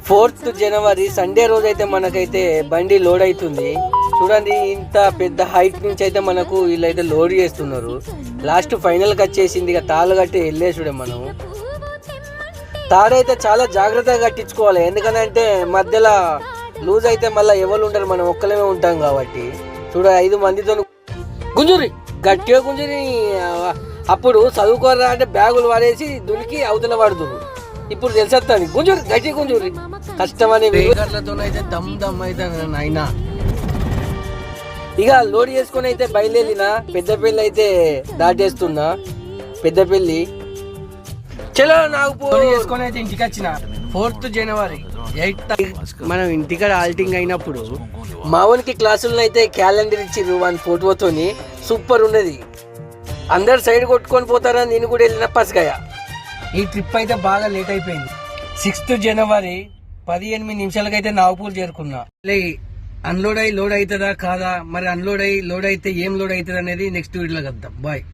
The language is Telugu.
4th జనవరి సండే రోజు అయితే మనకైతే బండి లోడ్ అవుతుంది. చూడండి, ఇంత పెద్ద హైట్ నుంచి అయితే మనకు వీళ్ళైతే లోడ్ చేస్తున్నారు. లాస్ట్ ఫైనల్కి వచ్చేసింది. ఇక తాళ్ళు కట్టి వెళ్ళేసుడే. మనం తాడైతే చాలా జాగ్రత్తగా కట్టించుకోవాలి. ఎందుకంటే మధ్యలో లూజ్ అయితే మళ్ళీ ఎవరు ఉంటారు, మనం ఒక్కలేమే ఉంటాం కాబట్టి. చూడ 5 మందితో గుంజురి, గట్టిగా గుంజురి. అప్పుడు చదువుకోరా అంటే బ్యాగులు వాడేసి దునికి అవతల పడుతురు. ఇప్పుడు తెలిసేస్తాను, గుంజూరి గట్టి గుంజూరి. కష్టమని వేగర్లతోనైతే దమ్ దమ్ అయితే అయినా ఇక లోడ్ చేసుకుని అయితే బయలుదేరిన పెద్దపల్లి అయితే దాటేస్తున్నా. పెద్దపల్లి చలో నాకు చేసుకొని అయితే ఇంటికి వచ్చిన. 4th జనవరి 8 మనం ఇంటికాడ ఆల్టింగ్ అయినప్పుడు మావన్కి క్లాసులను అయితే క్యాలెండర్ ఇచ్చిర్రు. 1 ఫోటోతోని సూపర్ ఉన్నది. అందరు సైడ్ కొట్టుకొని పోతారని నేను కూడా వెళ్ళిన పసగాయ. ఈ ట్రిప్ అయితే బాగా లేట్ అయిపోయింది. 6th జనవరి 18 నిమిషాలకైతే నాగపూర్ చేరుకున్నా. అన్లోడ్ అయ్యి లోడ్ అవుతుందా కాదా, మరి అన్లోడ్ అయ్యి లోడ్ అయితే ఏం లోడ్ అవుతుంది అనేది నెక్స్ట్ వీడియోలో కద్దాం. బాయ్.